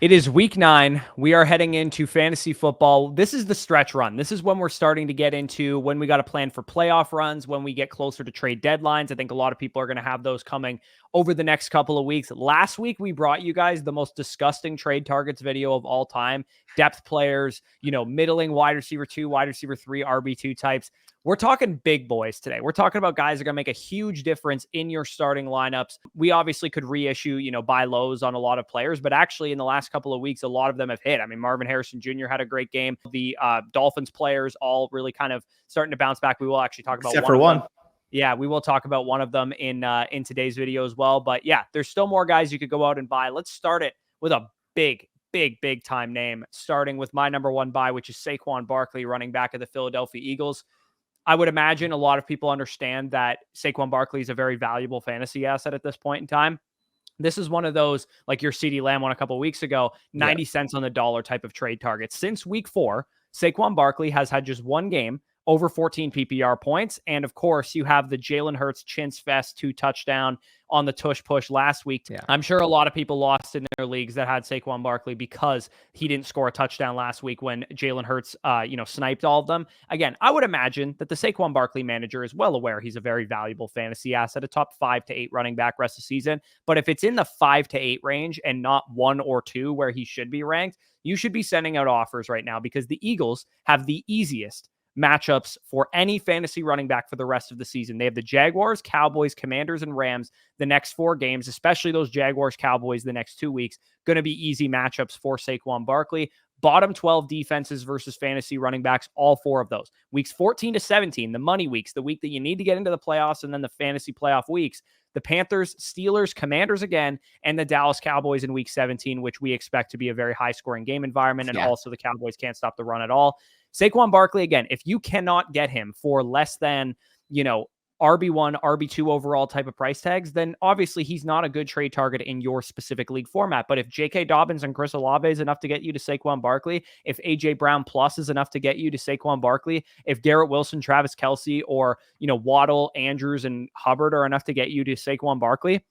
It is week 9. We are heading into fantasy football. This is the stretch run. This is when we're starting to get into when we got to plan for playoff runs, when we get closer to trade deadlines. I think a lot of people are going to have those coming over the next couple of weeks. Last week, we brought you guys the most disgusting trade targets video of all time. Depth players, middling wide receiver 2, wide receiver 3, RB2 types. We're talking big boys today. We're talking about guys that are going to make a huge difference in your starting lineups. We obviously could reissue, buy lows on a lot of players, but actually in the last couple of weeks, a lot of them have hit. I mean, Marvin Harrison Jr. had a great game. The Dolphins players all really kind of starting to bounce back. We will actually talk about except for one. Yeah, we will talk about one of them in today's video as well. But yeah, there's still more guys you could go out and buy. Let's start it with a big time name, starting with my number 1 buy, which is Saquon Barkley, running back of the Philadelphia Eagles. I would imagine a lot of people understand that Saquon Barkley is a very valuable fantasy asset at this point in time. This is one of those, like your CeeDee Lamb one a couple of weeks ago, 90 cents on the dollar type of trade targets. Since week 4, Saquon Barkley has had just one game over 14 PPR points. And of course, you have the Jalen Hurts Chintz Fest 2 touchdown on the tush push last week. Yeah. I'm sure a lot of people lost in their leagues that had Saquon Barkley because he didn't score a touchdown last week when Jalen Hurts, sniped all of them. Again, I would imagine that the Saquon Barkley manager is well aware he's a very valuable fantasy asset, a top 5 to 8 running back rest of the season. But if it's in the 5 to 8 range and not 1 or 2 where he should be ranked, you should be sending out offers right now because the Eagles have the easiest matchups for any fantasy running back for the rest of the season. They have the Jaguars, Cowboys, Commanders, and Rams the next 4 games, especially those Jaguars, Cowboys the next 2 weeks. Going to be easy matchups for Saquon Barkley. Bottom 12 defenses versus fantasy running backs, all 4 of those. Weeks 14 to 17, the money weeks, the week that you need to get into the playoffs, and then the fantasy playoff weeks. The Panthers, Steelers, Commanders again, and the Dallas Cowboys in week 17, which we expect to be a very high-scoring game environment, and also the Cowboys can't stop the run at all. Saquon Barkley, again, if you cannot get him for less than, RB1, RB2 overall type of price tags, then obviously he's not a good trade target in your specific league format. But if J.K. Dobbins and Chris Olave is enough to get you to Saquon Barkley, if A.J. Brown plus is enough to get you to Saquon Barkley, if Garrett Wilson, Travis Kelce, or, Waddle, Andrews, and Hubbard are enough to get you to Saquon Barkley,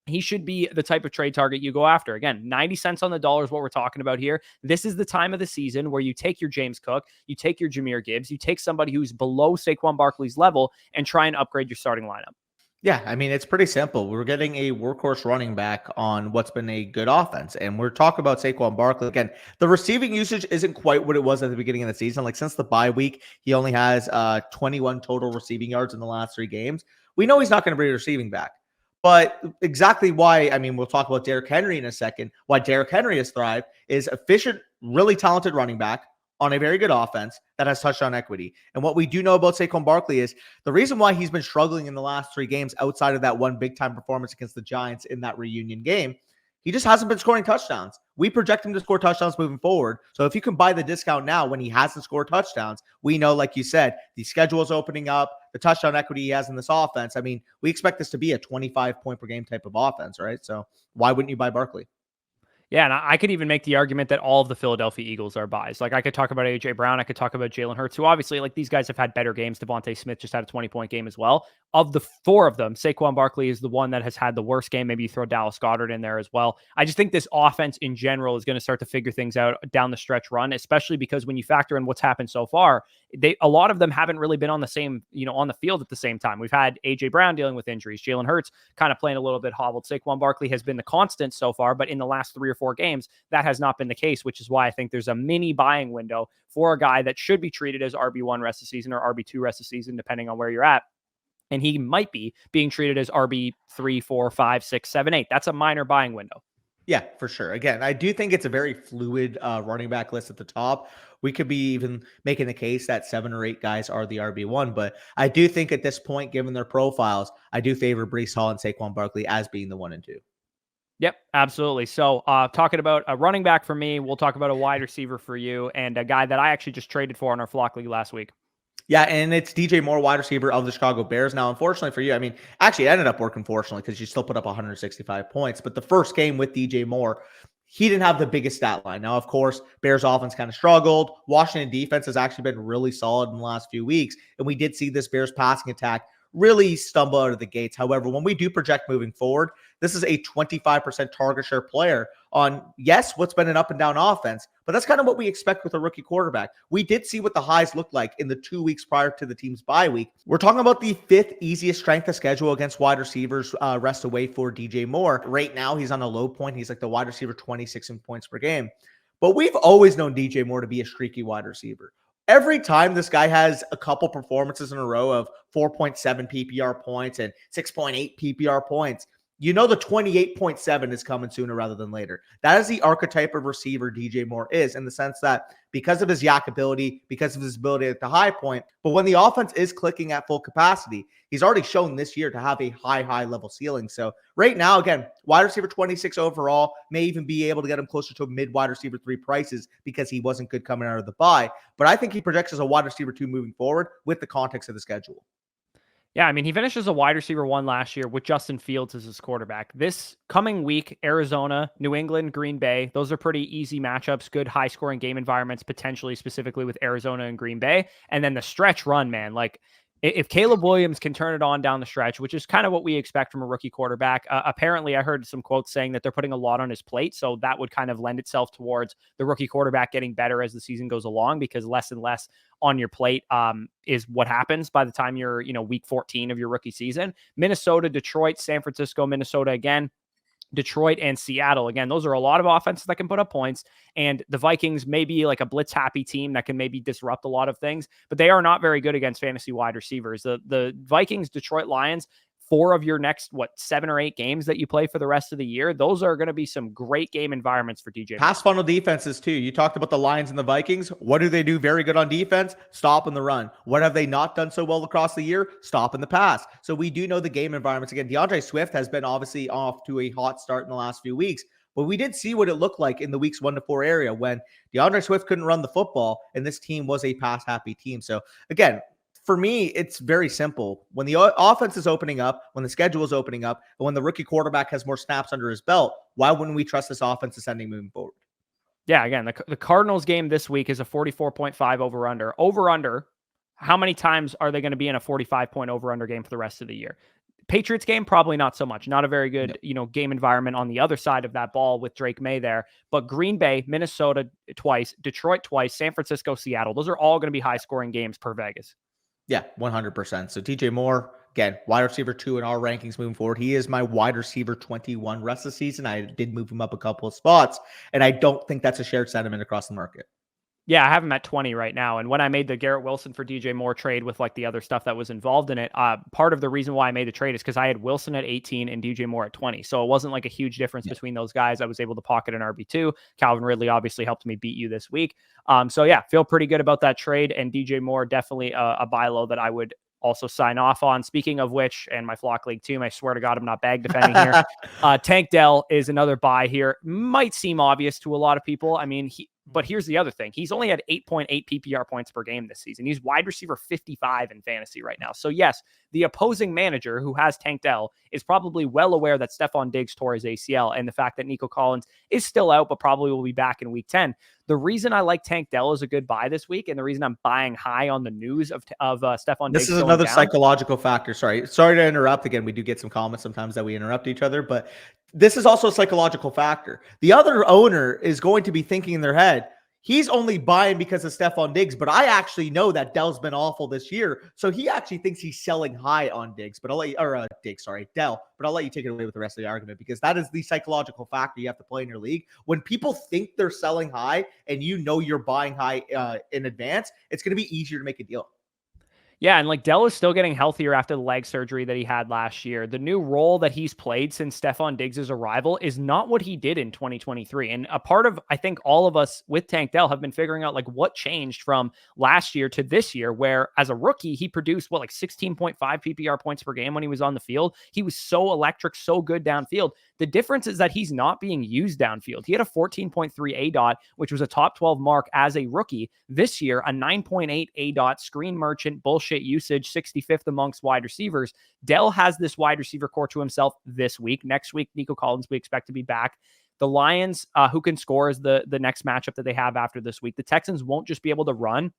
he should be the type of trade target you go after. Again, 90 cents on the dollar is what we're talking about here. This is the time of the season where you take your James Cook, you take your Jahmyr Gibbs, you take somebody who's below Saquon Barkley's level and try and upgrade your starting lineup. Yeah, I mean, it's pretty simple. We're getting a workhorse running back on what's been a good offense. And we're talking about Saquon Barkley. Again, the receiving usage isn't quite what it was at the beginning of the season. Like since the bye week, he only has 21 total receiving yards in the last 3 games. We know he's not going to be a receiving back. But exactly why, I mean, we'll talk about Derrick Henry in a second. Why Derrick Henry has thrived is efficient, really talented running back on a very good offense that has touchdown equity. And what we do know about Saquon Barkley is the reason why he's been struggling in the last 3 games outside of that one big-time performance against the Giants in that reunion game, he just hasn't been scoring touchdowns. We project him to score touchdowns moving forward. So if you can buy the discount now when he hasn't scored touchdowns, we know, like you said, the schedule is opening up, the touchdown equity he has in this offense. I mean, we expect this to be a 25-point per game type of offense, right? So why wouldn't you buy Barkley? Yeah, and I could even make the argument that all of the Philadelphia Eagles are buys. Like I could talk about A.J. Brown. I could talk about Jalen Hurts, who obviously, like these guys have had better games. Devontae Smith just had a 20-point game as well. Of the 4 of them, Saquon Barkley is the one that has had the worst game. Maybe you throw Dallas Goedert in there as well. I just think this offense in general is going to start to figure things out down the stretch run, especially because when you factor in what's happened so far, a lot of them haven't really been on the same, on the field at the same time. We've had A.J. Brown dealing with injuries. Jalen Hurts kind of playing a little bit hobbled. Saquon Barkley has been the constant so far, but in the last 3 or 4 games, that has not been the case, which is why I think there's a mini buying window for a guy that should be treated as RB1 rest of the season or RB2 rest of the season, depending on where you're at. And he might be being treated as RB3, 4, 5, 6, 7, 8. That's a minor buying window. Yeah, for sure. Again, I do think it's a very fluid running back list at the top. We could be even making the case that 7 or 8 guys are the RB1, but I do think at this point, given their profiles, I do favor Breece Hall and Saquon Barkley as being the 1 and 2. Yep, absolutely. So talking about a running back for me, we'll talk about a wide receiver for you and a guy that I actually just traded for in our Flock League last week. Yeah, and it's DJ Moore, wide receiver of the Chicago Bears. Now, unfortunately for you, I mean, actually it ended up working fortunately because you still put up 165 points. But the first game with DJ Moore, he didn't have the biggest stat line. Now, of course, Bears offense kind of struggled. Washington defense has actually been really solid in the last few weeks. And we did see this Bears passing attack really stumble out of the gates. However, when we do project moving forward, this is a 25% target share player on, yes, what's been an up and down offense, but that's kind of what we expect with a rookie quarterback. We did see what the highs looked like in the 2 weeks prior to the team's bye week. We're talking about the 5th easiest strength of schedule against wide receivers rest away for DJ Moore. Right now, he's on a low point. He's like the wide receiver 26 in points per game. But we've always known DJ Moore to be a streaky wide receiver. Every time this guy has a couple performances in a row of 4.7 PPR points and 6.8 PPR points, you know the 28.7 is coming sooner rather than later. That is the archetype of receiver DJ Moore is, in the sense that because of his yak ability, because of his ability at the high point, but when the offense is clicking at full capacity, he's already shown this year to have a high level ceiling. So right now, again, wide receiver 26 overall, may even be able to get him closer to mid wide receiver 3 prices because he wasn't good coming out of the bye. But I think he projects as a wide receiver 2 moving forward with the context of the schedule. Yeah, I mean, he finished as a wide receiver 1 last year with Justin Fields as his quarterback. This coming week, Arizona, New England, Green Bay, those are pretty easy matchups, good high-scoring game environments, potentially specifically with Arizona and Green Bay. And then the stretch run, man, like if Caleb Williams can turn it on down the stretch, which is kind of what we expect from a rookie quarterback. Apparently, I heard some quotes saying that they're putting a lot on his plate, so that would kind of lend itself towards the rookie quarterback getting better as the season goes along, because less and less on your plate is what happens by the time you're, week 14 of your rookie season. Minnesota, Detroit, San Francisco, Minnesota again. Detroit and Seattle. Again, those are a lot of offenses that can put up points, and the Vikings may be like a blitz happy team that can maybe disrupt a lot of things, but they are not very good against fantasy wide receivers. The Vikings, Detroit Lions, 4 of your next, 7 or 8 games that you play for the rest of the year, those are going to be some great game environments for DJ. Pass funnel defenses too. You talked about the Lions and the Vikings. What do they do very good on defense? Stop in the run. What have they not done so well across the year? Stop in the pass. So we do know the game environments. Again, DeAndre Swift has been obviously off to a hot start in the last few weeks, but we did see what it looked like in the weeks 1 to 4 area when DeAndre Swift couldn't run the football and this team was a pass happy team. So again, for me, it's very simple. When the offense is opening up, when the schedule is opening up, and when the rookie quarterback has more snaps under his belt, why wouldn't we trust this offense ascending moving forward? Yeah, again, the Cardinals game this week is a 44.5 over-under. Over-under, how many times are they going to be in a 45-point over-under game for the rest of the year? Patriots game, probably not so much. Not a very good, game environment on the other side of that ball with Drake May there. But Green Bay, Minnesota twice, Detroit twice, San Francisco, Seattle. Those are all going to be high-scoring games per Vegas. Yeah, 100%. So DJ Moore, again, wide receiver 2 in our rankings moving forward. He is my wide receiver 21 rest of the season. I did move him up a couple of spots, and I don't think that's a shared sentiment across the market. Yeah, I have him at 20 right now. And when I made the Garrett Wilson for DJ Moore trade with like the other stuff that was involved in it, part of the reason why I made the trade is because I had Wilson at 18 and DJ Moore at 20. So it wasn't like a huge difference between those guys. I was able to pocket an RB2. Calvin Ridley obviously helped me beat you this week. So yeah, feel pretty good about that trade. And DJ Moore, definitely a buy low that I would also sign off on. Speaking of which, and my Flock League team, I swear to God, I'm not bag defending here. Tank Dell is another buy here. Might seem obvious to a lot of people. I mean, but here's the other thing. He's only had 8.8 PPR points per game this season. He's wide receiver 55 in fantasy right now. So yes, the opposing manager who has Tank Dell is probably well aware that Stephon Diggs tore his ACL and the fact that Nico Collins is still out, but probably will be back in week 10. The reason I like Tank Dell as a good buy this week, and the reason I'm buying high on the news of Stephon Diggs. This is another psychological factor. Sorry to interrupt. Again, we do get some comments sometimes that we interrupt each other, but this is also a psychological factor. The other owner is going to be thinking in their head, he's only buying because of Stephon Diggs, but I actually know that Dell's been awful this year. So he actually thinks he's selling high on Diggs, but I'll let you, Dell, but I'll let you take it away with the rest of the argument, because that is the psychological factor you have to play in your league. When people think they're selling high and you're buying high in advance, it's going to be easier to make a deal. Yeah, and like Dell is still getting healthier after the leg surgery that he had last year. The new role that he's played since Stephon Diggs' arrival is not what he did in 2023. And a part of, I think, all of us with Tank Dell have been figuring out like what changed from last year to this year, where as a rookie, he produced 16.5 PPR points per game when he was on the field. He was so electric, so good downfield. The difference is that he's not being used downfield. He had a 14.3 ADOT, which was a top 12 mark as a rookie. This year, a 9.8 ADOT, screen merchant, bullshit usage, 65th amongst wide receivers. Dell has this wide receiver core to himself this week. Next week, Nico Collins, we expect to be back. The Lions, who can score, is the next matchup that they have after this week. The Texans won't just be able to run.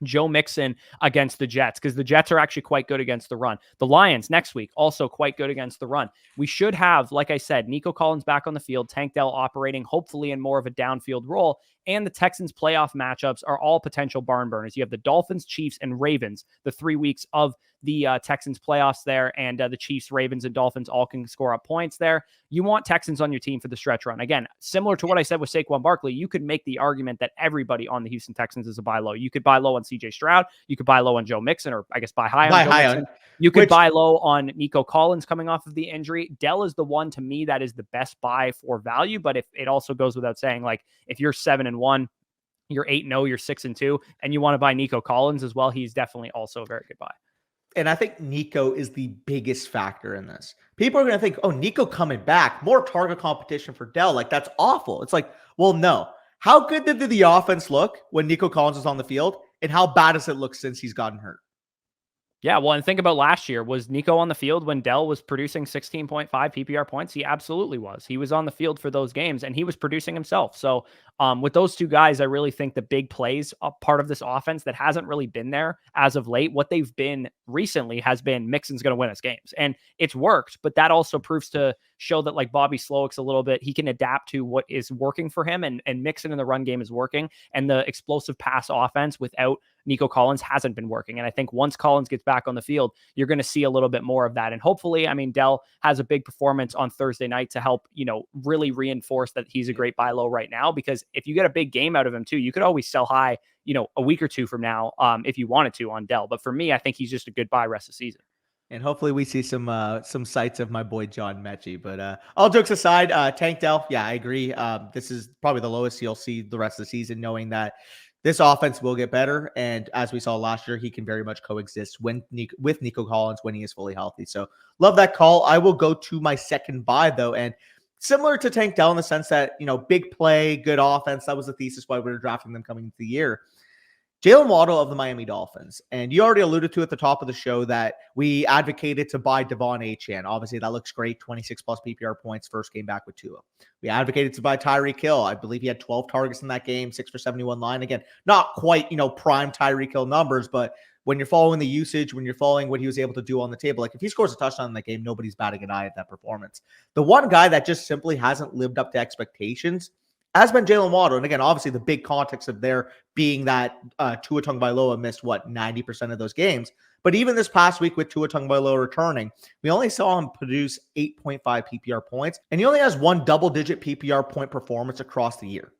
Joe Mixon against the Jets, because the Jets are actually quite good against the run. The Lions next week, also quite good against the run. We should have, like I said, Nico Collins back on the field, Tank Dell operating, hopefully in more of a downfield role. And the Texans playoff matchups are all potential barn burners. You have the Dolphins, Chiefs, and Ravens, the 3 weeks of the Texans playoffs there, and the Chiefs, Ravens, and Dolphins all can score up points there. You want Texans on your team for the stretch run. Again, similar to what I said with Saquon Barkley, you could make the argument that everybody on the Houston Texans is a buy low. You could buy low on CJ Stroud. You could buy low on Joe Mixon, or I guess buy high on Joe Mixon. You could buy low on Nico Collins coming off of the injury. Dell is the one, to me, that is the best buy for value. But if it also goes without saying, like, if you're 7-1, you're 8-0, you're 6-2, and you want to buy Nico Collins as well, he's definitely also a very good buy. And I think Nico is the biggest factor in this. People are going to think, oh, Nico coming back, more target competition for Dell. Like, that's awful. It's like, well, no. How good did the offense look when Nico Collins was on the field? And how bad does it look since he's gotten hurt? Yeah, well, and think about last year. Was Nico on the field when Dell was producing 16.5 PPR points? He absolutely was. He was on the field for those games, and he was producing himself. So with those two guys, I really think the big plays, a part of this offense that hasn't really been there as of late, what they've been recently has been Mixon's going to win us games. And it's worked, but that also proves to show that, like, Bobby Slowick's a little bit, he can adapt to what is working for him, and Mixon in the run game is working, and the explosive pass offense without Nico Collins hasn't been working. And I think once Collins gets back on the field, you're going to see a little bit more of that. And hopefully, I mean, Dell has a big performance on Thursday night to help, really reinforce that he's a great buy low right now, because if you get a big game out of him too, you could always sell high, a week or two from now, if you wanted to on Dell. But for me, I think he's just a good buy rest of the season. And hopefully we see some sights of my boy John Mechie. But all jokes aside, Tank Dell, yeah, I agree. This is probably the lowest you'll see the rest of the season, knowing that this offense will get better. And as we saw last year, he can very much coexist with Nico Collins when he is fully healthy. So love that call. I will go to my second buy, though. And similar to Tank Dell in the sense that, big play, good offense. That was the thesis why we were drafting them coming into the year. Jaylen Waddle of the Miami Dolphins. And you already alluded to at the top of the show that we advocated to buy Devon Achane. Obviously, that looks great. 26 plus PPR points, first game back with Tua. We advocated to buy Tyreek Hill. I believe he had 12 targets in that game, 6 for 71 line. Again, not quite, prime Tyreek Hill numbers, but when you're following the usage, when you're following what he was able to do on the table, like if he scores a touchdown in that game, nobody's batting an eye at that performance. The one guy that just simply hasn't lived up to expectations has been Jaylen Waddle. And again, obviously the big context of there being that Tua Tagovailoa missed 90% of those games. But even this past week with Tua Tagovailoa returning, we only saw him produce 8.5 PPR points, and he only has one double-digit PPR point performance across the year.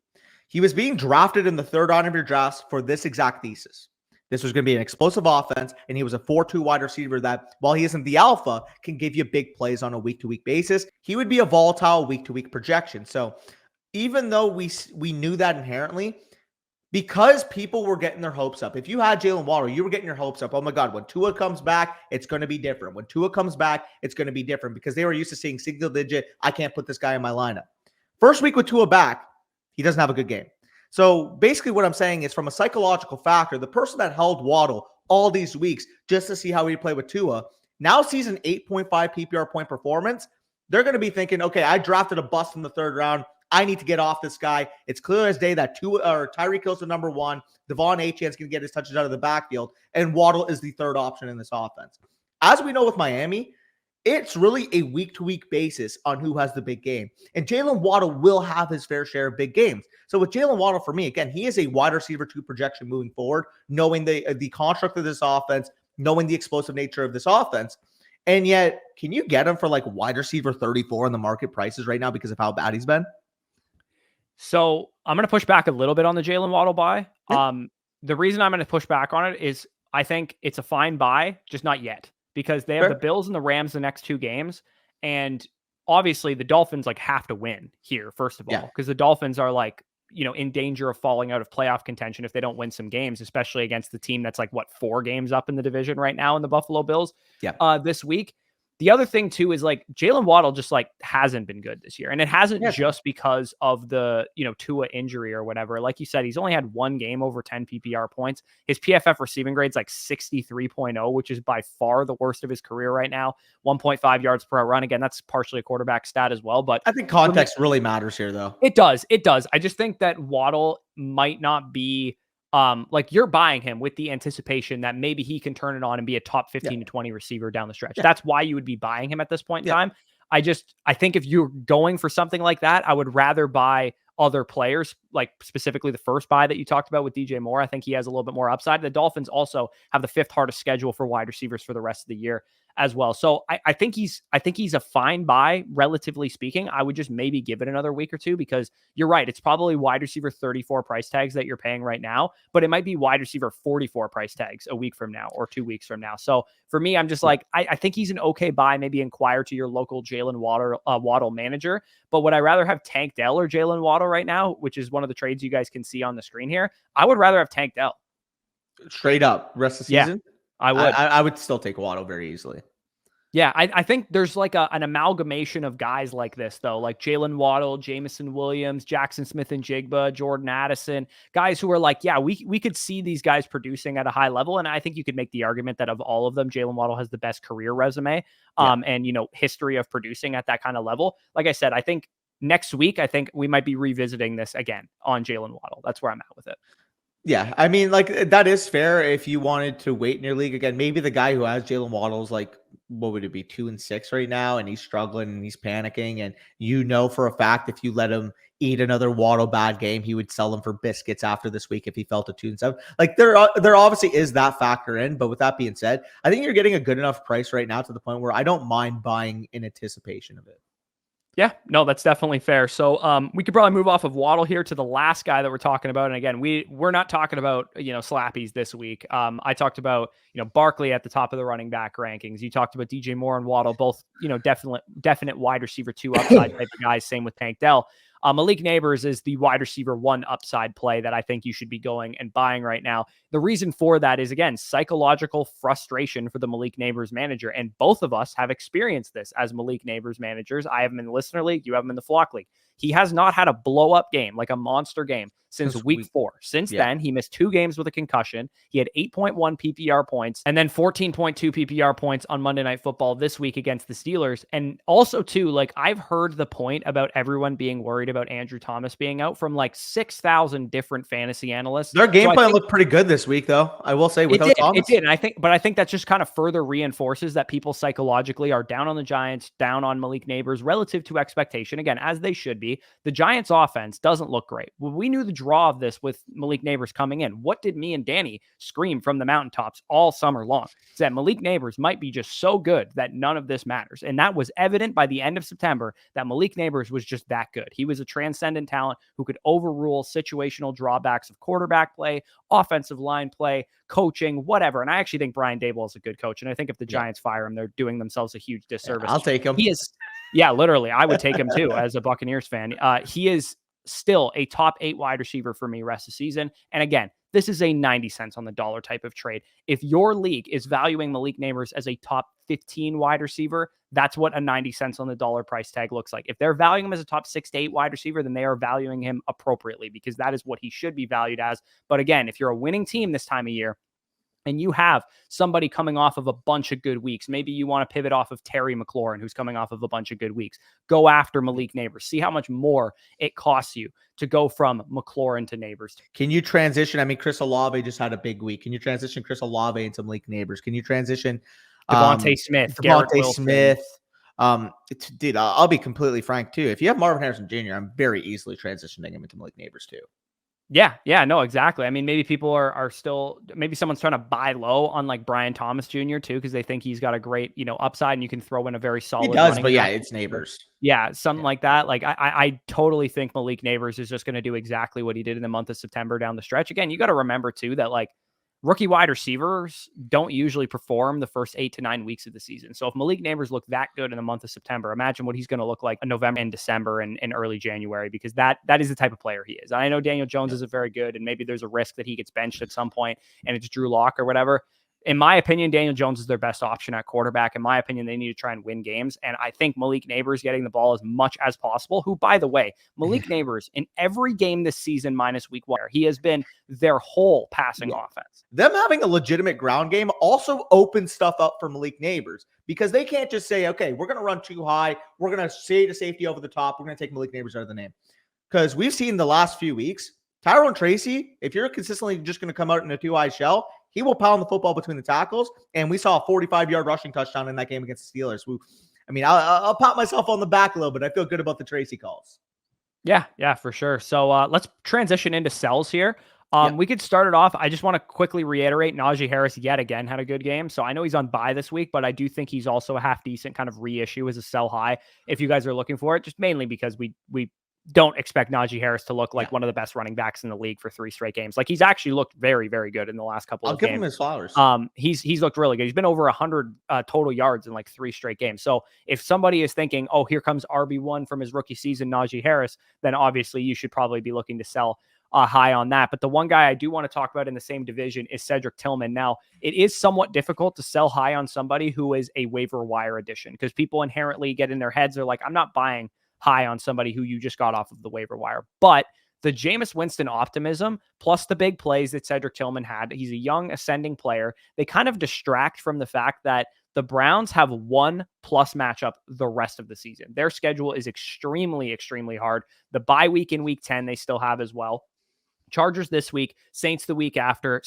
He was being drafted in the third round of your drafts for this exact thesis. This was going to be an explosive offense, and he was a 4-2 wide receiver that, while he isn't the alpha, can give you big plays on a week-to-week basis. He would be a volatile week-to-week projection. So even though we knew that inherently, because people were getting their hopes up. If you had Jaylen Waddle, you were getting your hopes up. Oh my God, when Tua comes back, it's going to be different. When Tua comes back, it's going to be different, because they were used to seeing single digit, I can't put this guy in my lineup. First week with Tua back, he doesn't have a good game. So basically what I'm saying is, from a psychological factor, the person that held Waddle all these weeks just to see how he played with Tua now sees an 8.5 PPR point performance. They're going to be thinking, okay, I drafted a bust in the third round. I need to get off this guy. It's clear as day that Tyreek Hill's the number one. Devon Achane's going to get his touches out of the backfield, and Waddle is the third option in this offense. As we know with Miami, it's really a week-to-week basis on who has the big game. And Jaylen Waddle will have his fair share of big games. So with Jaylen Waddle, for me, again, he is a wide receiver 2 projection moving forward, knowing the construct of this offense, knowing the explosive nature of this offense. And yet, can you get him for like wide receiver 34 in the market prices right now because of how bad he's been? So I'm going to push back a little bit on the Jaylen Waddle buy. Yeah. The reason I'm going to push back on it is I think it's a fine buy, just not yet, because they have the Bills and the Rams the next 2 games. And obviously the Dolphins have to win here, first of all, because the Dolphins are in danger of falling out of playoff contention if they don't win some games, especially against the team that's 4 games up in the division right now in the Buffalo Bills this week. The other thing too is Jaylen Waddle just hasn't been good this year. And it hasn't just because of the, Tua injury or whatever. Like you said, he's only had 1 game over 10 PPR points. His PFF receiving grade's 63.0, which is by far the worst of his career right now. 1.5 yards per run. Again, that's partially a quarterback stat as well. But I think context really matters here though. It does. I just think that Waddle might not be like you're buying him with the anticipation that maybe he can turn it on and be a top 15 to 20 receiver down the stretch. That's why you would be buying him at this point in time. I think if you're going for something like that, I would rather buy other players, like specifically the first buy that you talked about with DJ Moore. I think he has a little bit more upside. The Dolphins also have the 5th hardest schedule for wide receivers for the rest of the year as well. So I think he's a fine buy, relatively speaking. I would just maybe give it another week or two, because you're right. It's probably wide receiver 34 price tags that you're paying right now, but it might be wide receiver 44 price tags a week from now or 2 weeks from now. So for me, I'm just like, I think he's an okay buy. Maybe inquire to your local Jaylen Waddle manager. But would I rather have Tank Dell or Jaylen Waddle right now, which is one of the trades you guys can see on the screen here? I would rather have Tank Dell. Straight up, rest of the season? I would. I would still take Waddle very easily. Yeah, I think there's like an amalgamation of guys like this, though, like Jaylen Waddle, Jamison Williams, Jackson Smith and Jigba, Jordan Addison, guys who are like, yeah, we could see these guys producing at a high level. And I think you could make the argument that of all of them, Jaylen Waddle has the best career resume and, history of producing at that kind of level. Like I said, I think next week, I think we might be revisiting this again on Jaylen Waddle. That's where I'm at with it. Yeah, I mean, like, that is fair if you wanted to wait in your league. Again, maybe the guy who has Jaylen Waddle is like, what would it be, 2-6 right now, and he's struggling and he's panicking, and for a fact if you let him eat another Waddle bad game, he would sell them for biscuits after this week if he felt a 2-7. Like, there obviously is that factor in, but with that being said, I think you're getting a good enough price right now to the point where I don't mind buying in anticipation of it. Yeah, no, that's definitely fair. So we could probably move off of Waddle here to the last guy that we're talking about. And again, we're not talking about, slappies this week. I talked about, Barkley at the top of the running back rankings. You talked about DJ Moore and Waddle, both, definite wide receiver 2 upside type of guys. Same with Tank Dell. Malik Nabers is the wide receiver 1 upside play that I think you should be going and buying right now. The reason for that is, again, psychological frustration for the Malik Nabers manager. And both of us have experienced this as Malik Nabers managers. I have him in the listener league. You have him in the flock league. He has not had a blow up game, like a monster game, since week 4. Since then, he missed 2 games with a concussion. He had 8.1 PPR points and then 14.2 PPR points on Monday Night Football this week against the Steelers. And also, too, like, I've heard the point about everyone being worried about Andrew Thomas being out from like 6,000 different fantasy analysts. Their game plan looked pretty good this week, though, I will say, without Thomas. It did. And I think that just kind of further reinforces that people psychologically are down on the Giants, down on Malik Nabers relative to expectation, again, as they should be. The Giants offense doesn't look great. Well, we knew the draw of this with Malik Nabers coming in. What did me and Danny scream from the mountaintops all summer long? It's that Malik Nabers might be just so good that none of this matters. And that was evident by the end of September, that Malik Nabers was just that good. He was a transcendent talent who could overrule situational drawbacks of quarterback play, offensive line play, coaching, whatever. And I actually think Brian Daboll is a good coach. And I think if the Giants fire him, they're doing themselves a huge disservice. I'll take him. He is. Yeah, literally. I would take him too as a Buccaneers fan. He is still a top 8 wide receiver for me rest of the season. And again, this is a 90 cents on the dollar type of trade. If your league is valuing Malik Nabers as a top 15 wide receiver, that's what a 90 cents on the dollar price tag looks like. If they're valuing him as a top 6 to 8 wide receiver, then they are valuing him appropriately, because that is what he should be valued as. But again, if you're a winning team this time of year, and you have somebody coming off of a bunch of good weeks, maybe you want to pivot off of Terry McLaurin, who's coming off of a bunch of good weeks. Go after Malik Nabers. See how much more it costs you to go from McLaurin to Nabers. Can you transition? I mean, Chris Olave just had a big week. Can you transition Chris Olave into Malik Nabers? Can you transition Devontae Smith? Dude, I'll be completely frank too. If you have Marvin Harrison Jr., I'm very easily transitioning him into Malik Nabers too. Yeah, no, exactly. I mean, maybe people are still, maybe someone's trying to buy low on like Brian Thomas Jr. too, because they think he's got a great, upside, and you can throw in a very solid. He does, but yeah, it's Nabers. Yeah, something like that. Like I totally think Malik Nabers is just going to do exactly what he did in the month of September down the stretch. Again, you got to remember too that like rookie wide receivers don't usually perform the first 8 to 9 weeks of the season. So if Malik Nabers looked that good in the month of September, imagine what he's going to look like in November and December and early January, because that is the type of player he is. And I know Daniel Jones isn't very good, and maybe there's a risk that he gets benched at some point and it's Drew Lock or whatever. In my opinion, Daniel Jones is their best option at quarterback. In my opinion, they need to try and win games. And I think Malik Nabers getting the ball as much as possible, who, by the way, Malik Nabers in every game this season minus week 1, he has been their whole passing offense. Them having a legitimate ground game also opens stuff up for Malik Nabers, because they can't just say, okay, we're going to run too high. We're going to say to safety over the top. We're going to take Malik Nabers out of the name. Because we've seen the last few weeks, Tyrone Tracy, if you're consistently just going to come out in a 2-eye shell, he will pound the football between the tackles. And we saw a 45-yard rushing touchdown in that game against the Steelers. I'll pat myself on the back a little bit. I feel good about the Tracy calls. Yeah, for sure. So let's transition into sells here. We could start it off. I just want to quickly reiterate Najee Harris yet again had a good game. So I know he's on bye this week, but I do think he's also a half decent kind of reissue as a sell high if you guys are looking for it, just mainly because we don't expect Najee Harris to look like one of the best running backs in the league for 3 straight games. Like he's actually looked very, very good in the last couple of games. I'll give him his flowers. He's looked really good. He's been over 100 total yards in like 3 straight games. So if somebody is thinking, oh, here comes RB1 from his rookie season, Najee Harris, then obviously you should probably be looking to sell high on that. But the one guy I do want to talk about in the same division is Cedric Tillman. Now, it is somewhat difficult to sell high on somebody who is a waiver wire addition because people inherently get in their heads. They're like, I'm not buying high on somebody who you just got off of the waiver wire. But the Jameis Winston optimism plus the big plays that Cedric Tillman had, he's a young ascending player. They kind of distract from the fact that the Browns have 1+ matchup the rest of the season. Their schedule is extremely, extremely hard. The bye week in week 10, they still have as well. Chargers this week, Saints the week after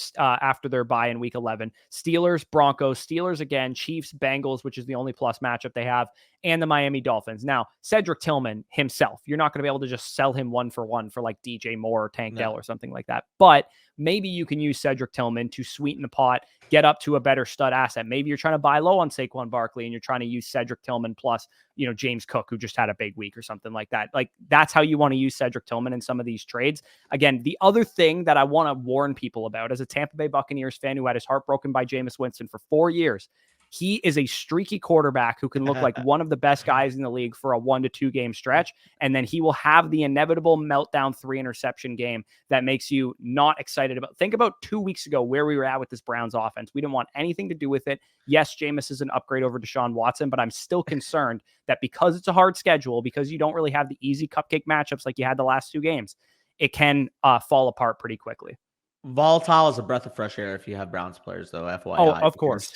their bye in week 11, Steelers, Broncos, Steelers again, Chiefs, Bengals, which is the only plus matchup they have, and the Miami Dolphins. Now, Cedric Tillman himself, you're not going to be able to just sell him 1-for-1 for like DJ Moore or Tank Dell or something like that. But maybe you can use Cedric Tillman to sweeten the pot, get up to a better stud asset. Maybe you're trying to buy low on Saquon Barkley and you're trying to use Cedric Tillman plus, James Cook, who just had a big week or something like that. Like that's how you want to use Cedric Tillman in some of these trades. Again, the other thing that I want to warn people about as a Tampa Bay Buccaneers fan who had his heart broken by Jameis Winston for 4 years, he is a streaky quarterback who can look like one of the best guys in the league for a 1 to 2 game stretch. And then he will have the inevitable meltdown 3 interception game that makes you not excited about. Think about 2 weeks ago where we were at with this Browns offense. We didn't want anything to do with it. Yes, Jameis is an upgrade over Deshaun Watson, but I'm still concerned that because it's a hard schedule, because you don't really have the easy cupcake matchups like you had the last 2 games, it can fall apart pretty quickly. Volatile is a breath of fresh air if you have Browns players, though, FYI. Oh, of course.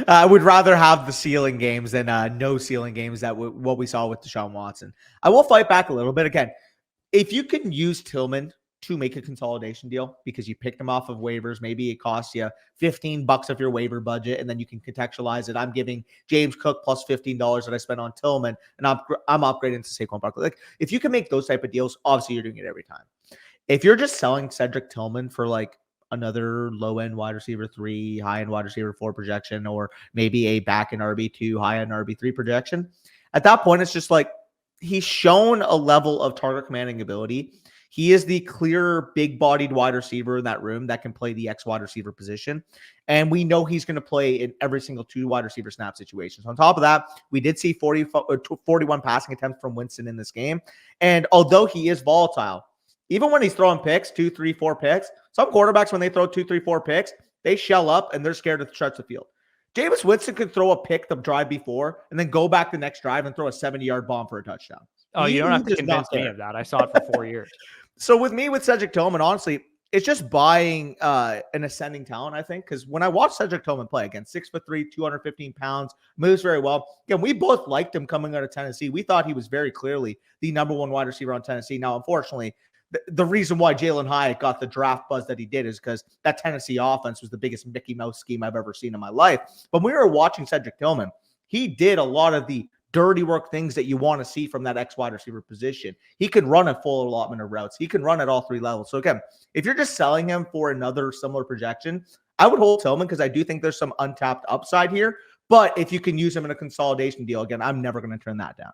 I would rather have the ceiling games than no ceiling games what we saw with Deshaun Watson. I will fight back a little bit. Again, if you can use Tillman to make a consolidation deal because you picked him off of waivers, maybe it costs you $15 of your waiver budget, and then you can contextualize it. I'm giving James Cook plus $15 that I spent on Tillman, and I'm upgrading to Saquon Barkley. Like, if you can make those type of deals, obviously you're doing it every time. If you're just selling Cedric Tillman for like another low-end wide receiver 3, high-end wide receiver 4 projection, or maybe a back-end RB2, high-end RB3 projection, at that point, it's just like he's shown a level of target commanding ability. He is the clear big-bodied wide receiver in that room that can play the X wide receiver position. And we know he's going to play in every single 2 wide receiver snap situations. On top of that, we did see 41 passing attempts from Winston in this game. And although he is volatile, even when he's throwing picks, 2, 3, 4 picks, some quarterbacks, when they throw 2, 3, 4 picks, they shell up and they're scared to stretch the field. Jameis Winston could throw a pick the drive before and then go back the next drive and throw a 70-yard bomb for a touchdown. Oh, you don't have to convince me of that. I saw it for 4 years. So with Cedric Tillman, honestly, it's just buying an ascending talent, I think, because when I watched Cedric Tillman play, again, 6'3", 215 pounds, moves very well. Again, we both liked him coming out of Tennessee. We thought he was very clearly the number 1 wide receiver on Tennessee. Now, unfortunately, the reason why Jalen Hyatt got the draft buzz that he did is because that Tennessee offense was the biggest Mickey Mouse scheme I've ever seen in my life. But when we were watching Cedric Tillman, he did a lot of the dirty work things that you want to see from that X wide receiver position. He could run a full allotment of routes. He can run at all 3 levels. So again, if you're just selling him for another similar projection, I would hold Tillman because I do think there's some untapped upside here. But if you can use him in a consolidation deal, again, I'm never going to turn that down.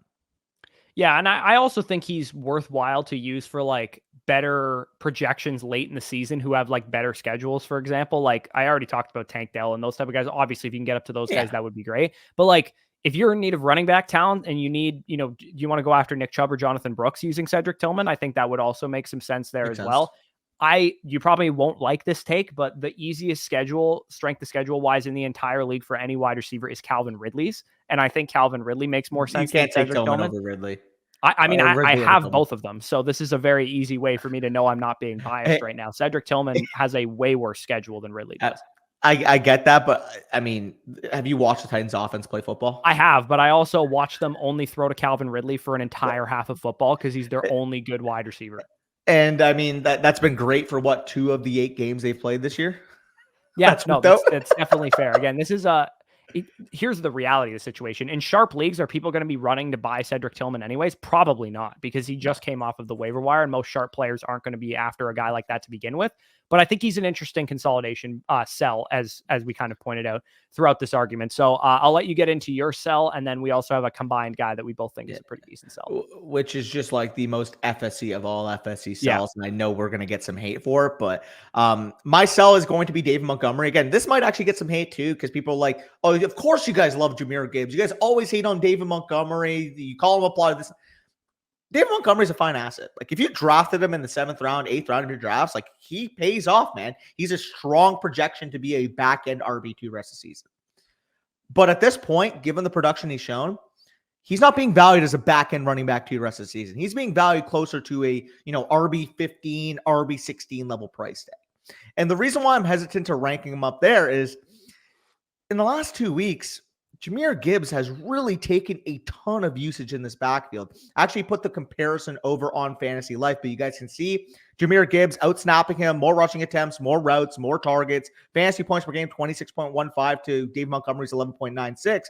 Yeah, and I also think he's worthwhile to use for like better projections late in the season who have like better schedules, for example. Like I already talked about Tank Dell and those type of guys. Obviously, if you can get up to those guys, that would be great. But like if you're in need of running back talent and you need, you want to go after Nick Chubb or Jonathan Brooks using Cedric Tillman, I think that would also make some sense there as well. You probably won't like this take, but the easiest strength of schedule wise in the entire league for any wide receiver is Calvin Ridley's. And I think Calvin Ridley makes more sense. You can't take Tillman over Ridley. I have both of them. So this is a very easy way for me to know I'm not being biased right now. Cedric Tillman has a way worse schedule than Ridley does. I get that, but I mean, have you watched the Titans offense play football? I have, but I also watched them only throw to Calvin Ridley for an entire half of football because he's their only good wide receiver. And I mean, that's been great for what, 2 of the 8 games they've played this year? Yeah, no, that's definitely fair. Again, this is here's the reality of the situation. In sharp leagues, are people going to be running to buy Cedric Tillman anyways? Probably not, because he just came off of the waiver wire, and most sharp players aren't going to be after a guy like that to begin with. But I think he's an interesting consolidation sell, as we kind of pointed out throughout this argument. So I'll let you get into your sell, and then we also have a combined guy that we both think is a pretty decent sell, which is just like the most FSC of all FSC sells. And I know we're going to get some hate for it, but my sell is going to be David Montgomery. Again, this might actually get some hate too, because people are like, oh, of course you guys love Jahmyr Gibbs. You guys always hate on David Montgomery. You call him a plot of this. David Montgomery is a fine asset. Like, if you drafted him in the 7th round, 8th round of your drafts, like, he pays off, man. He's a strong projection to be a back-end RB2 rest of the season. But at this point, given the production he's shown, he's not being valued as a back-end running back to the rest of the season. He's being valued closer to a, RB15, RB16 level price tag. And the reason why I'm hesitant to ranking him up there is, in the last 2 weeks, Jahmyr Gibbs has really taken a ton of usage in this backfield. I actually put the comparison over on Fantasy Life, but you guys can see Jahmyr Gibbs out-snapping him, more rushing attempts, more routes, more targets, fantasy points per game, 26.15 to Dave Montgomery's 11.96.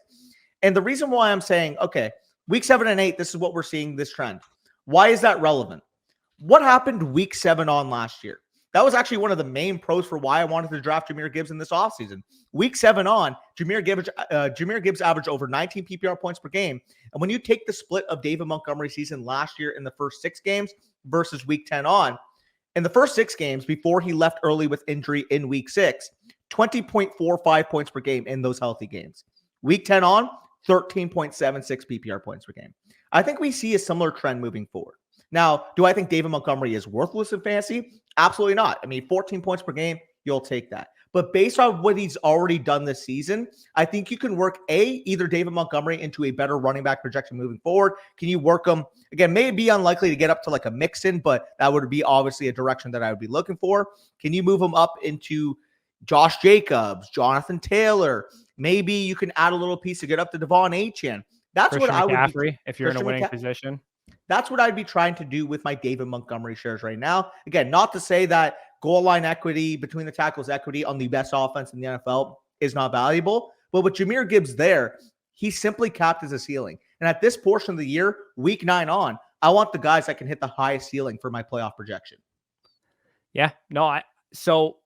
And the reason why I'm saying, okay, week 7 and 8, this is what we're seeing, this trend. Why is that relevant? What happened week 7 on last year? That was actually one of the main pros for why I wanted to draft Jahmyr Gibbs in this offseason. Week 7 on, Jahmyr Gibbs averaged over 19 PPR points per game. And when you take the split of David Montgomery's season last year in the first 6 games versus week 10 on, in the first 6 games before he left early with injury in week 6, 20.45 points per game in those healthy games. Week 10 on, 13.76 PPR points per game. I think we see a similar trend moving forward. Now, do I think David Montgomery is worthless in fantasy? Absolutely not. I mean, 14 points per game, you'll take that. But based on what he's already done this season, I think you can work either David Montgomery into a better running back projection moving forward. Can you work him? Again, may be unlikely to get up to like a mix-in, but that would be obviously a direction that I would be looking for. Can you move him up into Josh Jacobs, Jonathan Taylor? Maybe you can add a little piece to get up to Devon Achane. That's Christian what I would be, if you're in a winning position. That's what I'd be trying to do with my David Montgomery shares right now. Again, not to say that goal line equity, between the tackles equity on the best offense in the NFL is not valuable, but with Jahmyr Gibbs there, he simply capped as a ceiling. And at this portion of the year, week 9 on, I want the guys that can hit the highest ceiling for my playoff projection. Yeah, no, so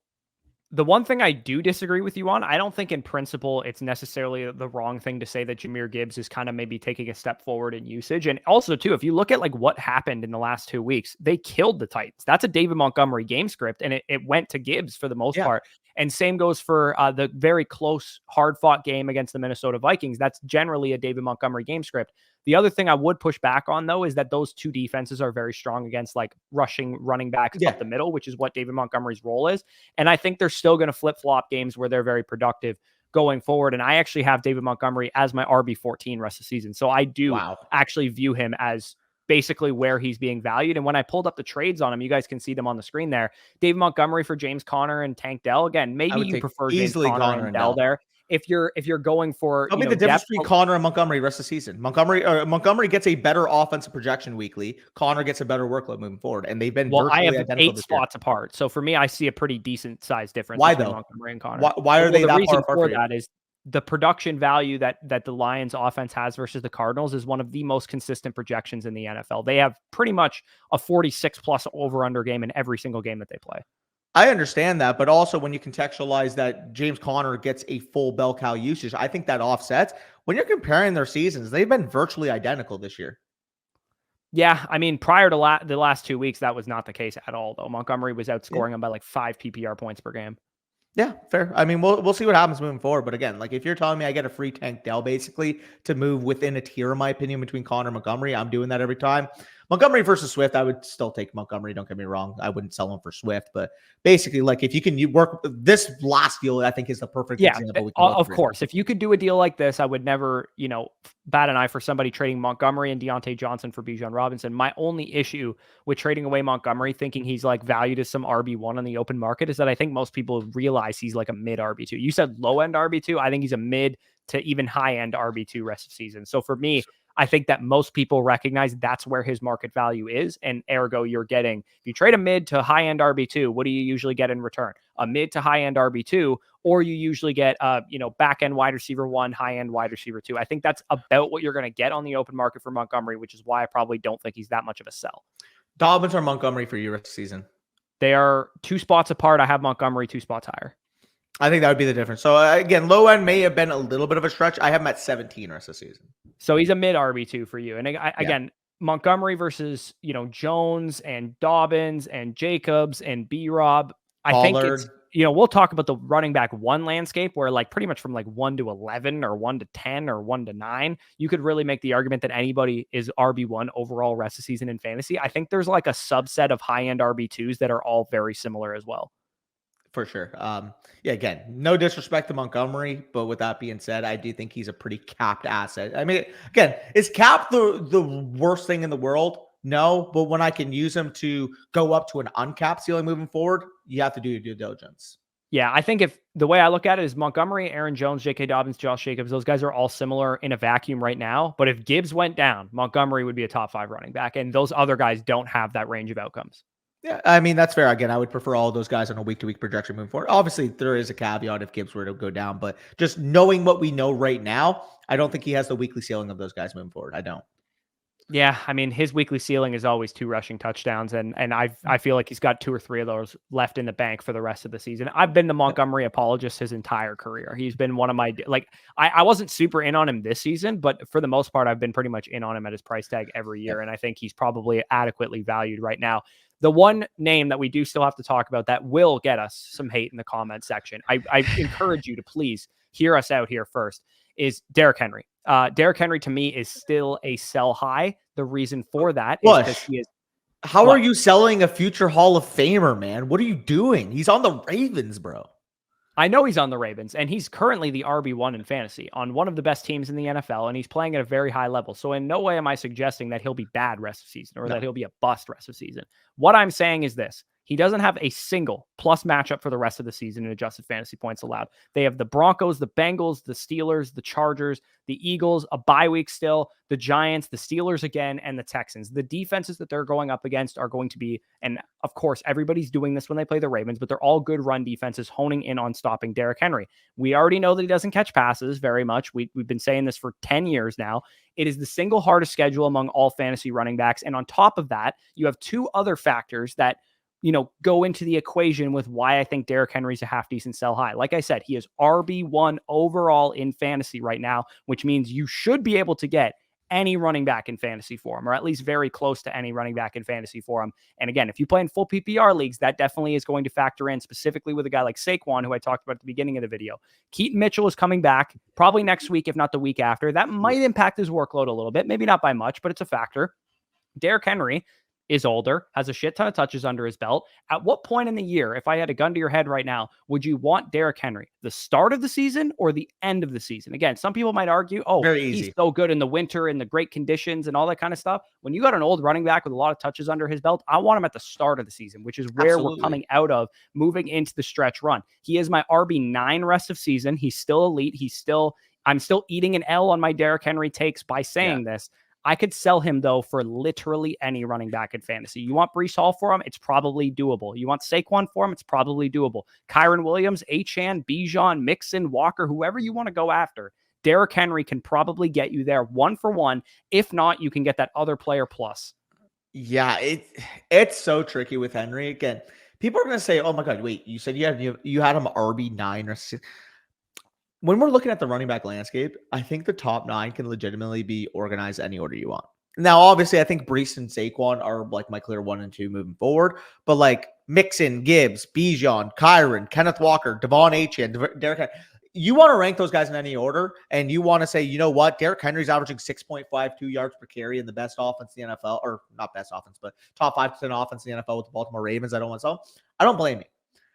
the one thing I do disagree with you on, I don't think in principle it's necessarily the wrong thing to say that Jahmyr Gibbs is kind of maybe taking a step forward in usage. And also, too, if you look at like what happened in the last 2 weeks, they killed the Titans. That's a David Montgomery game script, and it went to Gibbs for the most part. And same goes for the very close, hard-fought game against the Minnesota Vikings. That's generally a David Montgomery game script. The other thing I would push back on, though, is that those 2 defenses are very strong against like rushing running backs up the middle, which is what David Montgomery's role is. And I think they're still going to flip-flop games where they're very productive going forward. And I actually have David Montgomery as my RB14 rest of the season. So I do actually view him as basically where he's being valued. And when I pulled up the trades on him, you guys can see them on the screen there. David Montgomery for James Conner and Tank Dell. Again, maybe you prefer James Conner and Dell there. If you're going for, tell me the difference between Conner and Montgomery rest of the season. Montgomery gets a better offensive projection weekly. Conner gets a better workload moving forward, and they've been I have 8 spots apart. So for me, I see a pretty decent size difference. Why between though? Montgomery and Conner. Why are they that far apart? The reason for that is the production value that the Lions offense has versus the Cardinals is one of the most consistent projections in the NFL. They have pretty much a 46 plus over under game in every single game that they play. I understand that, but also when you contextualize that James Conner gets a full bell cow usage, I think that offsets. When you're comparing their seasons, they've been virtually identical this year. Yeah, I mean, prior to the last 2 weeks, that was not the case at all, though. Montgomery was outscoring him by like 5 PPR points per game. Yeah, fair. I mean, we'll see what happens moving forward. But again, like if you're telling me I get a free Tank Dell basically to move within a tier, in my opinion, between Conner and Montgomery, I'm doing that every time. Montgomery versus Swift, I would still take Montgomery. Don't get me wrong. I wouldn't sell him for Swift. But basically, like if you can work this last deal, I think is the perfect example. Of course. If you could do a deal like this, I would never, bat an eye for somebody trading Montgomery and Deontay Johnson for Bijan Robinson. My only issue with trading away Montgomery, thinking he's like valued as some RB1 on the open market, is that I think most people realize he's like a mid RB2. You said low end RB2. I think he's a mid to even high end RB2 rest of season. So for me, I think that most people recognize that's where his market value is. And ergo, you're getting, if you trade a mid to high end RB2, what do you usually get in return? A mid to high end RB2, or you usually get, back end wide receiver 1, high end wide receiver 2. I think that's about what you're going to get on the open market for Montgomery, which is why I probably don't think he's that much of a sell. Dobbins or Montgomery for your rest of the season? They are 2 spots apart. I have Montgomery 2 spots higher. I think that would be the difference. So again, low end may have been a little bit of a stretch. I have him at 17 rest of the season. So he's a mid RB2 for you. And again, Montgomery versus, Jones and Dobbins and Jacobs and B-Rob. I think it's, we'll talk about the running back 1 landscape where like pretty much from like 1 to 11 or 1 to 10 or 1 to 9, you could really make the argument that anybody is RB1 overall rest of season in fantasy. I think there's like a subset of high-end RB2s that are all very similar as well. For sure. Again, no disrespect to Montgomery, but with that being said, I do think he's a pretty capped asset. I mean, again, is cap the worst thing in the world? No, but when I can use him to go up to an uncapped ceiling moving forward, you have to do your due diligence. Yeah, I think if the way I look at it is Montgomery, Aaron Jones, J.K. Dobbins, Josh Jacobs, those guys are all similar in a vacuum right now. But if Gibbs went down, Montgomery would be a top 5 running back, and those other guys don't have that range of outcomes. Yeah, I mean, that's fair. Again, I would prefer all those guys on a week-to-week projection moving forward. Obviously, there is a caveat if Gibbs were to go down, but just knowing what we know right now, I don't think he has the weekly ceiling of those guys moving forward. I don't. Yeah, I mean, his weekly ceiling is always 2 rushing touchdowns, and I feel like he's got 2 or 3 of those left in the bank for the rest of the season. I've been the Montgomery apologist his entire career. He's been one of my, I wasn't super in on him this season, but for the most part, I've been pretty much in on him at his price tag every year, and I think he's probably adequately valued right now. The one name that we do still have to talk about that will get us some hate in the comment section, I encourage you to please hear us out here first, is Derrick Henry. Derrick Henry to me is still a sell high. The reason for that is because he is. How are you selling a future Hall of Famer, man? What are you doing? He's on the Ravens, bro. I know he's on the Ravens, and he's currently the RB1 in fantasy on one of the best teams in the NFL, and he's playing at a very high level. So in no way am I suggesting that he'll be bad rest of season or that he'll be a bust rest of season. What I'm saying is this. He doesn't have a single plus matchup for the rest of the season in adjusted fantasy points allowed. They have the Broncos, the Bengals, the Steelers, the Chargers, the Eagles, a bye week still, the Giants, the Steelers again, and the Texans. The defenses that they're going up against are going to be, and of course, everybody's doing this when they play the Ravens, but they're all good run defenses honing in on stopping Derrick Henry. We already know that he doesn't catch passes very much. We've been saying this for 10 years now. It is the single hardest schedule among all fantasy running backs. And on top of that, you have 2 other factors that go into the equation with why I think Derrick Henry's a half decent sell high. Like I said, he is RB1 overall in fantasy right now, which means you should be able to get any running back in fantasy for him, or at least very close to any running back in fantasy for him. And again, if you play in full PPR leagues, that definitely is going to factor in, specifically with a guy like Saquon, who I talked about at the beginning of the video. Keaton Mitchell is coming back probably next week, if not the week after. That might impact his workload a little bit, maybe not by much, but it's a factor. Derrick Henry is older, has a shit ton of touches under his belt. At what point in the year, if I had a gun to your head right now, would you want Derrick Henry? The start of the season or the end of the season? Again, some people might argue, he's so good in the winter and the great conditions and all that kind of stuff. When you got an old running back with a lot of touches under his belt, I want him at the start of the season, which is where we're coming out of, moving into the stretch run. He is my RB9 rest of season. He's still elite. I'm still eating an L on my Derrick Henry takes by saying this. I could sell him, though, for literally any running back in fantasy. You want Breece Hall for him? It's probably doable. You want Saquon for him? It's probably doable. Kyren Williams, Achane, Bijan, Mixon, Walker, whoever you want to go after, Derrick Henry can probably get you there 1 for 1. If not, you can get that other player plus. Yeah, it's so tricky with Henry. Again, people are going to say, oh, my God, wait, you said you had him RB9 or 6. When we're looking at the running back landscape, I think the top 9 can legitimately be organized any order you want. Now, obviously, I think Breece and Saquon are like my clear 1 and 2 moving forward. But like Mixon, Gibbs, Bijan, Kyren, Kenneth Walker, Devon Achane, Derrick Henry, you want to rank those guys in any order, and you want to say, you know what, Derrick Henry's averaging 6.52 yards per carry in the best offense in the NFL, or not best offense, but top 5% offense in the NFL with the Baltimore Ravens. I don't blame you.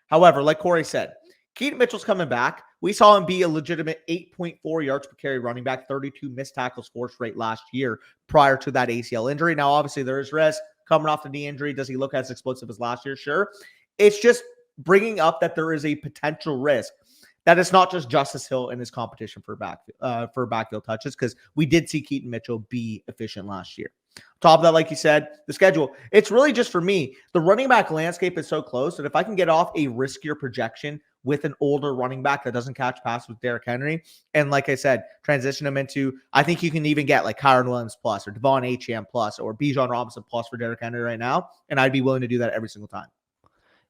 However, like Corey said, Keaton Mitchell's coming back. We saw him be a legitimate 8.4 yards per carry running back, 32 missed tackles forced rate last year prior to that ACL injury. Now, obviously, there is risk coming off the knee injury. Does he look as explosive as last year? Sure. It's just bringing up that there is a potential risk that it's not just Justice Hill in his competition for backfield touches, because we did see Keaton Mitchell be efficient last year. Top of that, like you said, the schedule. It's really just, for me, the running back landscape is so close that if I can get off a riskier projection with an older running back that doesn't catch passes with Derrick Henry, and like I said, transition him into, I think you can even get like Kyron Williams plus or Devon Achane plus or Bijan Robinson plus for Derrick Henry right now, and I'd be willing to do that every single time.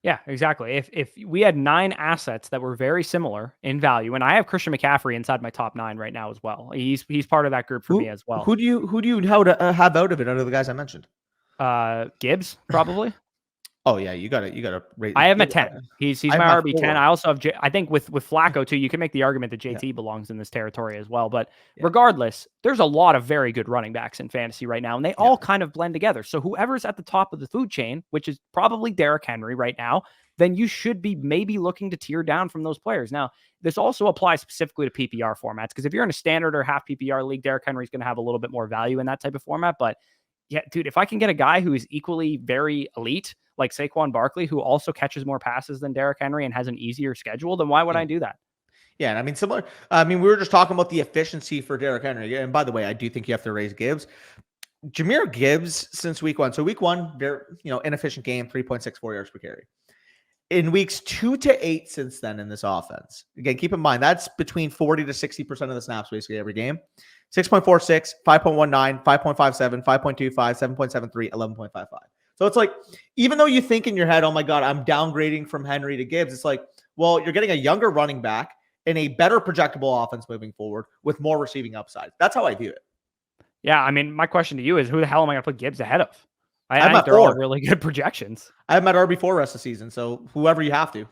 Yeah, exactly. If we had 9 assets that were very similar in value, and I have Christian McCaffrey inside my top 9 right now as well. He's part of that group for me as well. Who do you have out of it, out of the guys I mentioned? Gibbs, probably. Oh yeah, you gotta rate. I have him at 10. He's my RB 10. I also have I think with Flacco too, you can make the argument that JT belongs in this territory as well. But regardless, there's a lot of very good running backs in fantasy right now, and they all kind of blend together. So whoever's at the top of the food chain, which is probably Derrick Henry right now, then you should be maybe looking to tier down from those players. Now, this also applies specifically to PPR formats, because if you're in a standard or half PPR league, Derrick Henry is going to have a little bit more value in that type of format. But yeah, dude, if I can get a guy who is equally very elite, like Saquon Barkley, who also catches more passes than Derrick Henry and has an easier schedule, then why would I do that? Yeah, and I mean, similar. I mean, we were just talking about the efficiency for Derrick Henry. And by the way, I do think you have to raise Gibbs. Jahmyr Gibbs since week 1. So week 1, very, inefficient game, 3.64 yards per carry. In weeks 2 to 8 since then in this offense, again, keep in mind, that's between 40 to 60% of the snaps basically every game. 6.46, 5.19, 5.57, 5.25, 7.73, 11.55. So it's like, even though you think in your head, oh my God, I'm downgrading from Henry to Gibbs, it's like, well, you're getting a younger running back in a better projectable offense moving forward with more receiving upside. That's how I view it. Yeah, I mean, my question to you is, who the hell am I going to put Gibbs ahead of? I think they're all really good projections. I have my RB4 rest of the season, so whoever you have to.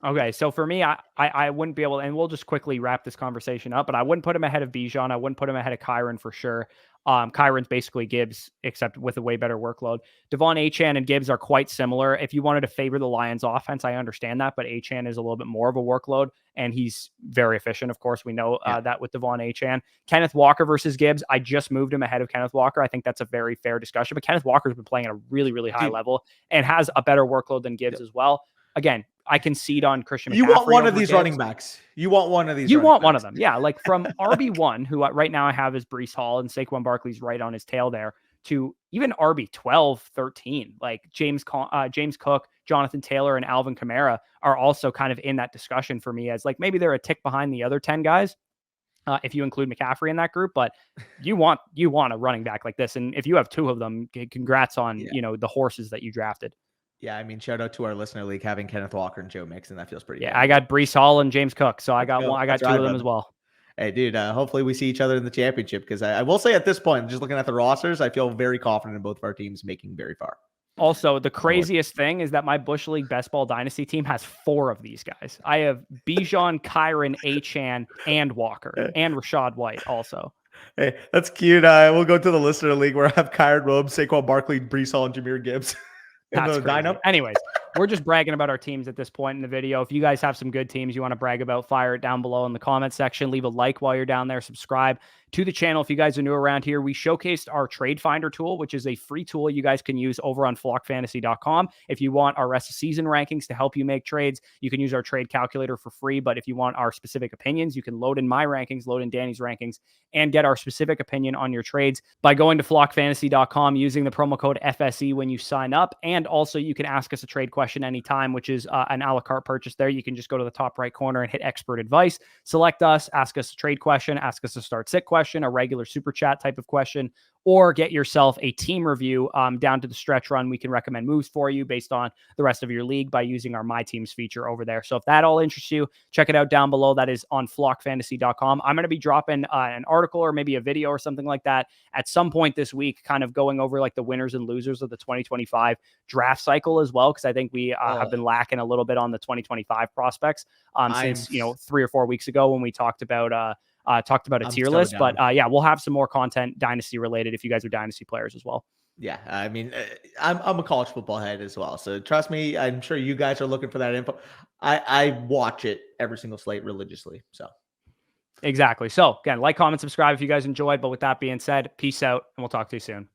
Okay, so for me, I wouldn't be able to, and we'll just quickly wrap this conversation up, but I wouldn't put him ahead of Bijan. I wouldn't put him ahead of Kyron for sure. Kyron's basically Gibbs, except with a way better workload. Devon Achane and Gibbs are quite similar. If you wanted to favor the Lions offense, I understand that, but Achane is a little bit more of a workload, and he's very efficient. Of course, we know that with Devon Achane. Kenneth Walker versus Gibbs, I just moved him ahead of Kenneth Walker. I think that's a very fair discussion, but Kenneth Walker's been playing at a really, really high level and has a better workload than Gibbs as well. Again, I concede on Christian McCaffrey. You want one of these running backs. You want one of these. You want one of them. Yeah. Like from RB1, who right now I have is Breece Hall, and Saquon Barkley's right on his tail there, to even RB12, 13, like James Cook, Jonathan Taylor, and Alvin Kamara are also kind of in that discussion for me as like, maybe they're a tick behind the other 10 guys. If you include McCaffrey in that group, but you want a running back like this. And if you have 2 of them, congrats on, the horses that you drafted. Yeah, I mean, shout out to our listener league having Kenneth Walker and Joe Mixon. That feels pretty good. I got Breece Hall and James Cook, so I got 2 of them as well. Hey, dude, hopefully we see each other in the championship, because I will say at this point, just looking at the rosters, I feel very confident in both of our teams making very far. Also, the craziest thing is that my Bush League Best Ball Dynasty team has 4 of these guys. I have Bijan, Kyron, Achane, and Walker, and Rashad White also. Hey, that's cute. We'll go to the listener league where I have Kyron Williams, Saquon Barkley, Breece Hall, and Jahmyr Gibbs. That's crazy. Anyways, we're just bragging about our teams at this point in the video. If you guys have some good teams you want to brag about, fire it down below in the comment section. Leave a like while you're down there. Subscribe to the channel. If you guys are new around here, we showcased our Trade Finder tool, which is a free tool you guys can use over on flockfantasy.com. If you want our rest of season rankings to help you make trades, you can use our trade calculator for free. But if you want our specific opinions, you can load in my rankings, load in Danny's rankings, and get our specific opinion on your trades by going to flockfantasy.com using the promo code FSE when you sign up. And also you can ask us a trade question anytime, which is an a la carte purchase there. You can just go to the top right corner and hit expert advice, select us, ask us a trade question, ask us a start sit question, a regular super chat type of question, or get yourself a team review down to the stretch run. We can recommend moves for you based on the rest of your league by using our My Teams feature over there. So if that all interests you, check it out down below. That is on flockfantasy.com. I'm going to be dropping an article or maybe a video or something like that at some point this week, kind of going over like the winners and losers of the 2025 draft cycle as well, because I think we have been lacking a little bit on the 2025 prospects since 3 or 4 weeks ago when we talked about a tier list. But yeah, we'll have some more content Dynasty related if you guys are Dynasty players as well. Yeah, I mean, I'm a college football head as well, so trust me, I'm sure you guys are looking for that info. I watch it every single slate religiously. So exactly. So again, like, comment, subscribe if you guys enjoyed. But with that being said, peace out, and we'll talk to you soon.